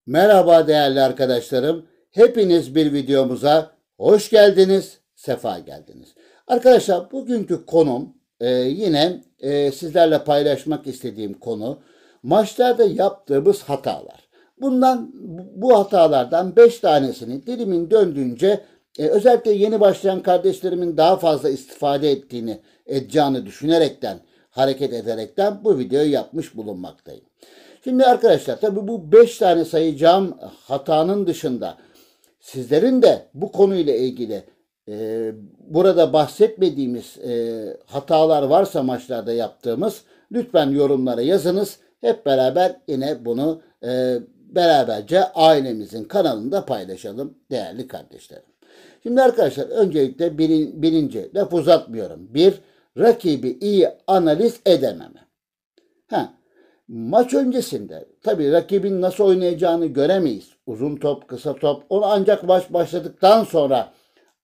Merhaba değerli arkadaşlarım. Hepiniz bir videomuza hoş geldiniz, sefa geldiniz. Arkadaşlar bugünkü konum yine sizlerle paylaşmak istediğim konu maçlarda yaptığımız hatalar. Bu hatalardan 5 tanesini dilimin döndüğünce özellikle yeni başlayan kardeşlerimin daha fazla istifade edeceğini düşünerekten hareket ederekten bu videoyu yapmış bulunmaktayım. Şimdi arkadaşlar tabii bu 5 tane sayacağım hatanın dışında sizlerin de bu konuyla ilgili burada bahsetmediğimiz hatalar varsa maçlarda yaptığımız lütfen yorumlara yazınız. Hep beraber yine bunu beraberce ailemizin kanalında paylaşalım değerli kardeşlerim. Şimdi arkadaşlar öncelikle birinci laf uzatmıyorum. Bir, rakibi iyi analiz edememe. Ha, maç öncesinde tabii rakibin nasıl oynayacağını göremeyiz. Uzun top, kısa top onu ancak maç başladıktan sonra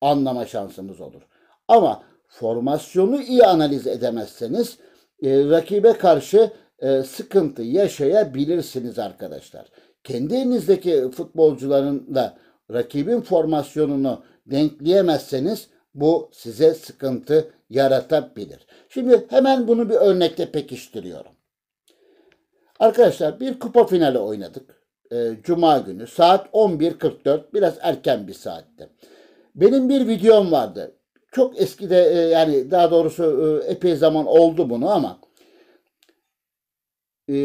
anlama şansımız olur. Ama formasyonu iyi analiz edemezseniz rakibe karşı sıkıntı yaşayabilirsiniz arkadaşlar. Kendi elinizdeki futbolcuların da rakibin formasyonunu denkleyemezseniz bu size sıkıntı yaratabilir. Şimdi hemen bunu bir örnekte pekiştiriyorum. Arkadaşlar bir kupa finali oynadık. Cuma günü saat 11.44 biraz erken bir saatte. Benim bir videom vardı. Çok eskide yani daha doğrusu epey zaman oldu bunu ama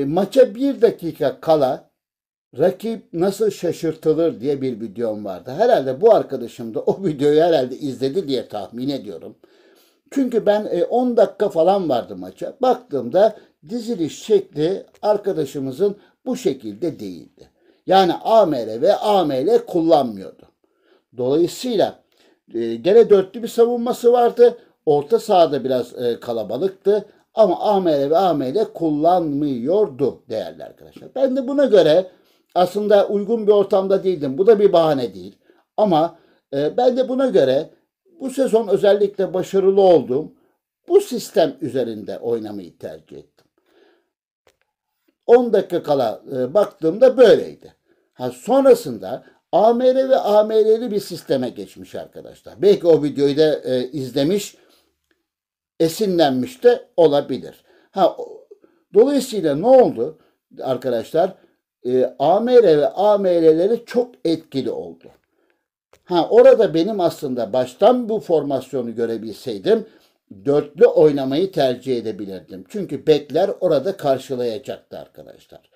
maça bir dakika kala rakip nasıl şaşırtılır diye bir videom vardı. Herhalde bu arkadaşım da o videoyu herhalde izledi diye tahmin ediyorum. Çünkü ben 10 dakika falan vardı maça. Baktığımda diziliş şekli arkadaşımızın bu şekilde değildi. Yani AMR ve AML kullanmıyordu. Dolayısıyla gene dörtlü bir savunması vardı. Orta sahada biraz kalabalıktı. Ama AMR ve AML kullanmıyordu değerli arkadaşlar. Ben de buna göre aslında uygun bir ortamda değildim. Bu da bir bahane değil. Ama ben de buna göre bu sezon özellikle başarılı olduğum bu sistem üzerinde oynamayı tercih ettim. 10 dakika kala baktığımda böyleydi. Sonrasında AMR ve AML'li bir sisteme geçmiş arkadaşlar. Belki o videoyu da izlemiş, esinlenmiş de olabilir. Dolayısıyla ne oldu arkadaşlar? AMR ve AML'leri çok etkili oldu. Orada benim aslında baştan bu formasyonu görebilseydim dörtlü oynamayı tercih edebilirdim. Çünkü bekler orada karşılayacaktı arkadaşlar.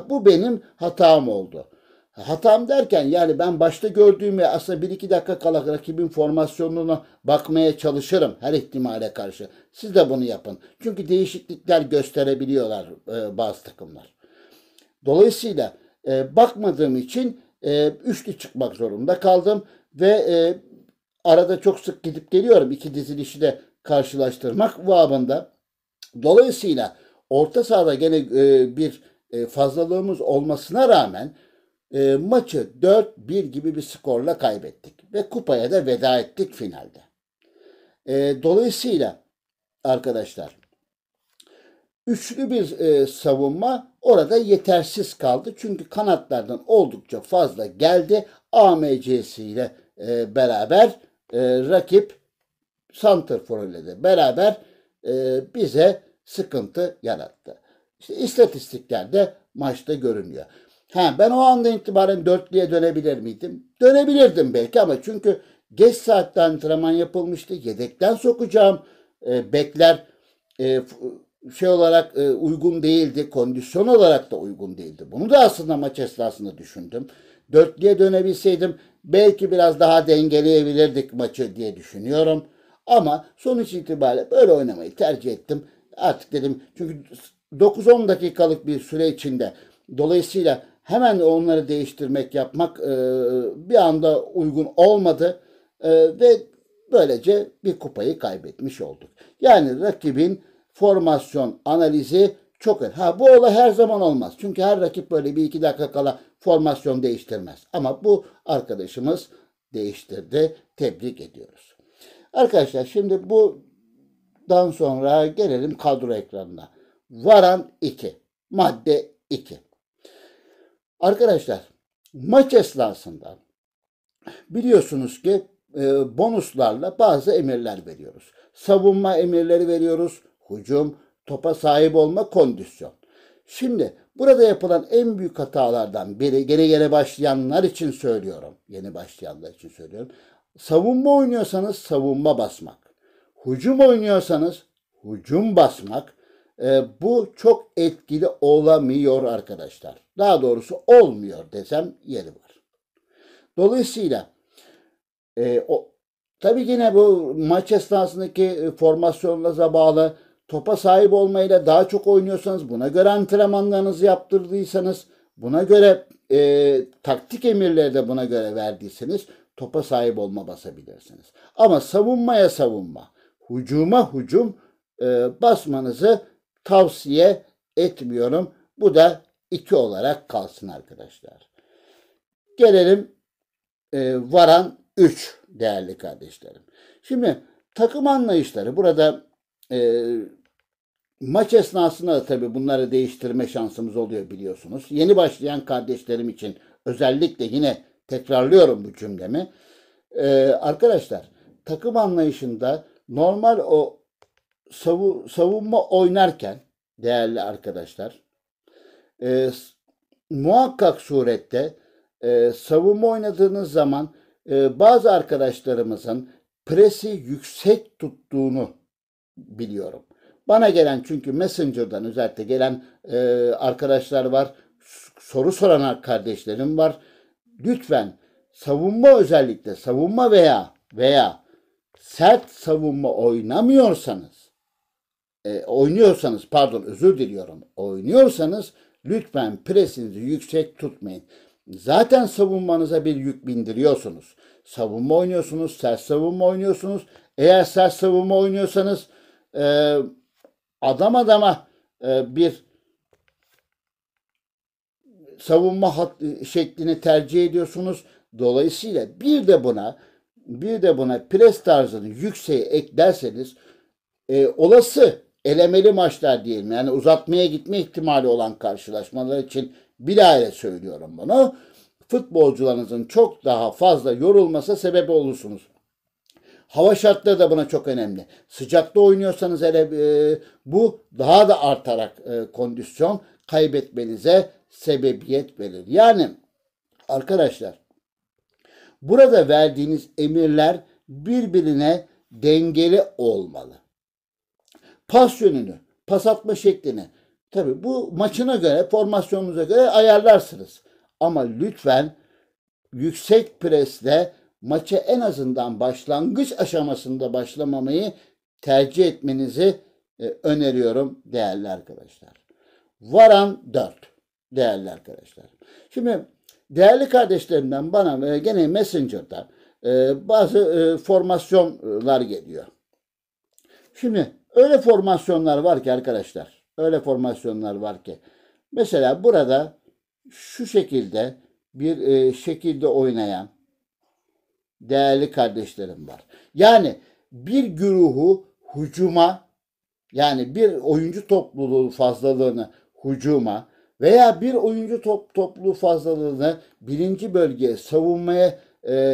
Bu benim hatam oldu. Hatam derken yani ben başta gördüğüm ve aslında 1-2 dakika kala rakibin formasyonuna bakmaya çalışırım her ihtimale karşı. Siz de bunu yapın. Çünkü değişiklikler gösterebiliyorlar bazı takımlar. Dolayısıyla bakmadığım için üçlü çıkmak zorunda kaldım ve arada çok sık gidip geliyorum iki dizilişi de karşılaştırmak babında. Dolayısıyla orta sahada gene bir fazlalığımız olmasına rağmen maçı 4-1 gibi bir skorla kaybettik ve kupaya da veda ettik finalde. Dolayısıyla arkadaşlar üçlü bir savunma orada yetersiz kaldı. Çünkü kanatlardan oldukça fazla geldi. AMC'siyle beraber rakip santrfor ile de beraber bize sıkıntı yarattı. İşte istatistiklerde maçta görünüyor. Ben o andan itibaren dörtlüye dönebilir miydim? Dönebilirdim belki ama çünkü geç saatte antrenman yapılmıştı. Yedekten sokacağım bekler olarak uygun değildi. Kondisyon olarak da uygun değildi. Bunu da aslında maç esnasında düşündüm. Dörtlüye dönebilseydim belki biraz daha dengeleyebilirdik maçı diye düşünüyorum. Ama sonuç itibariyle böyle oynamayı tercih ettim. Artık dedim çünkü 9-10 dakikalık bir süre içinde dolayısıyla hemen onları değiştirmek yapmak bir anda uygun olmadı ve böylece bir kupayı kaybetmiş olduk. Yani rakibin formasyon analizi çok önemli. Bu olay her zaman olmaz. Çünkü her rakip böyle 1-2 dakika kala formasyon değiştirmez. Ama bu arkadaşımız değiştirdi. Tebrik ediyoruz. Arkadaşlar şimdi bundan sonra gelelim kadro ekranına. Varan 2. Madde 2. Arkadaşlar Maç esnasında biliyorsunuz ki bonuslarla bazı emirler veriyoruz. Savunma emirleri veriyoruz. Hücum, topa sahip olma, kondisyon. Şimdi burada yapılan en büyük hatalardan biri, gene yeni başlayanlar için söylüyorum. Yeni başlayanlar için söylüyorum. Savunma oynuyorsanız savunma basmak. Hücum oynuyorsanız hücum basmak. Bu çok etkili olamıyor arkadaşlar. Daha doğrusu olmuyor desem yeri var. Dolayısıyla tabii yine bu maç esnasındaki formasyonlarınıza bağlı, topa sahip olmayla daha çok oynuyorsanız, buna göre antrenmanlarınızı yaptırdıysanız, buna göre taktik emirleri de buna göre verdiyseniz topa sahip olma basabilirsiniz. Ama savunmaya savunma, hücuma hücum basmanızı tavsiye etmiyorum. Bu da 2 olarak kalsın arkadaşlar. Gelelim varan 3 değerli kardeşlerim. Şimdi takım anlayışları burada maç esnasında da tabii bunları değiştirme şansımız oluyor biliyorsunuz. Yeni başlayan kardeşlerim için özellikle yine tekrarlıyorum bu cümlemi. Arkadaşlar takım anlayışında normal o savunma oynarken değerli arkadaşlar muhakkak surette savunma oynadığınız zaman bazı arkadaşlarımızın presi yüksek tuttuğunu biliyorum. Bana gelen çünkü Messenger'dan özellikle gelen arkadaşlar var. Soru soran kardeşlerim var. Lütfen savunma özellikle savunma veya sert savunma oynuyorsanız pardon özür diliyorum. Oynuyorsanız lütfen presinizi yüksek tutmayın. Zaten savunmanıza bir yük bindiriyorsunuz. Savunma oynuyorsunuz, sert savunma oynuyorsunuz. Eğer sert savunma oynuyorsanız adam adama bir savunma şeklini tercih ediyorsunuz. Dolayısıyla bir de buna pres tarzını yükseğe eklerseniz olası elemeli maçlar diyelim. Yani uzatmaya gitme ihtimali olan karşılaşmalar için bilahare söylüyorum bunu. Futbolcularınızın çok daha fazla yorulmasına sebep olursunuz. Hava şartları da buna çok önemli. Sıcakta oynuyorsanız hele bu daha da artarak kondisyon kaybetmenize sebebiyet verir. Yani arkadaşlar burada verdiğiniz emirler birbirine dengeli olmalı. Pas yönünü, pas atma şeklini tabii bu maçına göre, formasyonunuza göre ayarlarsınız. Ama lütfen yüksek presle maça en azından başlangıç aşamasında başlamamayı tercih etmenizi öneriyorum değerli arkadaşlar. Varan 4 değerli arkadaşlar. Şimdi değerli kardeşlerimden bana gene Messenger'dan bazı formasyonlar geliyor. Şimdi öyle formasyonlar var ki arkadaşlar. Öyle formasyonlar var ki. Mesela burada şu şekilde bir şekilde oynayan değerli kardeşlerim var. Yani bir güruhu hücuma yani bir oyuncu topluluğu fazlalığını hücuma veya bir oyuncu topluluğu fazlalığını birinci bölgeye savunmaya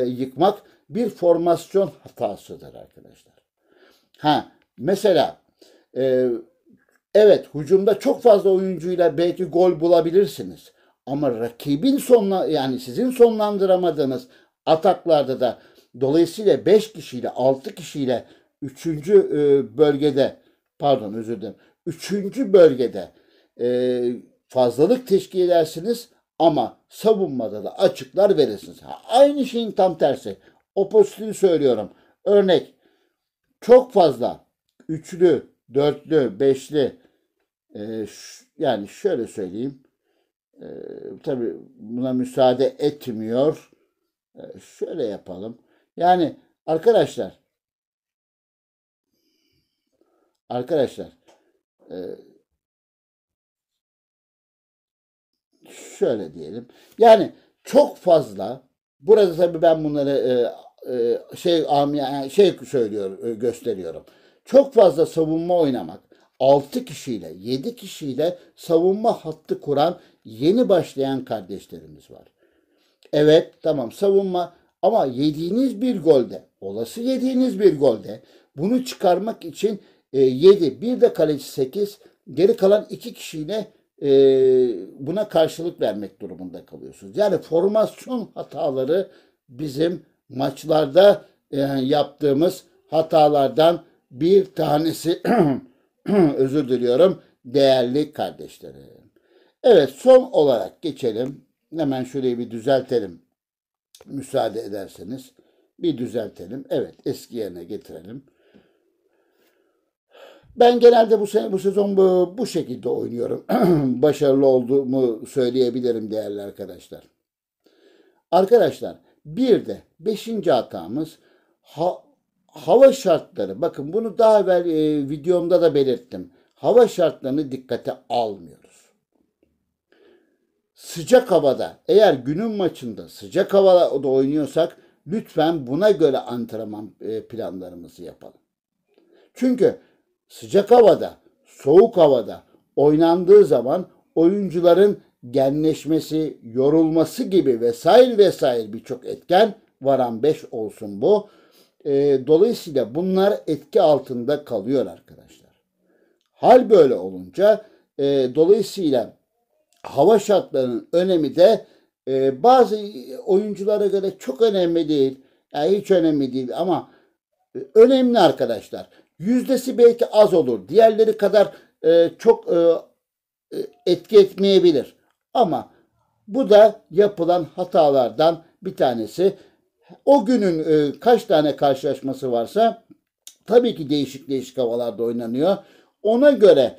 yıkmak bir formasyon hatasıdır arkadaşlar. Mesela evet hücumda çok fazla oyuncuyla belki gol bulabilirsiniz. Ama rakibin yani sizin sonlandıramadığınız ataklarda da dolayısıyla 5 kişiyle 6 kişiyle 3. bölgede pardon özür dilerim 3. bölgede fazlalık teşkil edersiniz ama savunmada da açıklar verirsiniz. Aynı şeyin tam tersi. Oppositini söylüyorum. Örnek çok fazla üçlü, dörtlü, beşli yani şöyle söyleyeyim. Tabii buna müsaade etmiyor. Şöyle yapalım. Yani arkadaşlar şöyle diyelim. Yani çok fazla burada tabii ben bunları gösteriyorum. Çok fazla savunma oynamak 6 kişiyle 7 kişiyle savunma hattı kuran yeni başlayan kardeşlerimiz var. Evet, tamam, savunma, ama yediğiniz bir golde, olası yediğiniz bir golde bunu çıkarmak için 7, bir de kaleci 8, geri kalan 2 kişiyle e, buna karşılık vermek durumunda kalıyorsunuz. Yani formasyon hataları bizim maçlarda yaptığımız hatalardan bir tanesi. Özür diliyorum değerli kardeşlerim. Evet, son olarak geçelim. Hemen şurayı bir düzeltelim. Müsaade ederseniz. Bir düzeltelim. Evet, eski yerine getirelim. Ben genelde bu sezon bu şekilde oynuyorum. Başarılı olduğumu söyleyebilirim değerli arkadaşlar. Arkadaşlar, bir de beşinci hatamız hava şartları. Bakın, bunu daha evvel videomda da belirttim. Hava şartlarını dikkate almıyoruz. Sıcak havada, eğer günün maçında sıcak havada oynuyorsak lütfen buna göre antrenman planlarımızı yapalım. Çünkü sıcak havada, soğuk havada oynandığı zaman oyuncuların genleşmesi, yorulması gibi vesaire vesaire birçok etken, varan 5 olsun bu. Dolayısıyla bunlar etki altında kalıyor arkadaşlar. Hal böyle olunca dolayısıyla hava şartlarının önemi de bazı oyunculara göre çok önemli değil. Yani hiç önemli değil ama önemli arkadaşlar. Yüzdesi belki az olur. Diğerleri kadar çok etki etmeyebilir. Ama bu da yapılan hatalardan bir tanesi. O günün kaç tane karşılaşması varsa tabii ki değişik değişik havalarda oynanıyor. Ona göre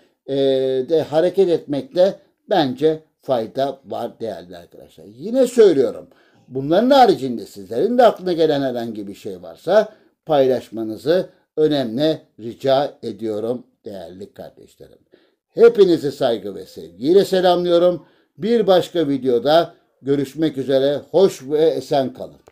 de hareket etmekte bence fayda var değerli arkadaşlar. Yine söylüyorum. Bunların haricinde sizlerin de aklına gelen herhangi bir şey varsa paylaşmanızı önemli rica ediyorum değerli kardeşlerim. Hepinizi saygı ve sevgiyle selamlıyorum. Bir başka videoda görüşmek üzere. Hoş ve esen kalın.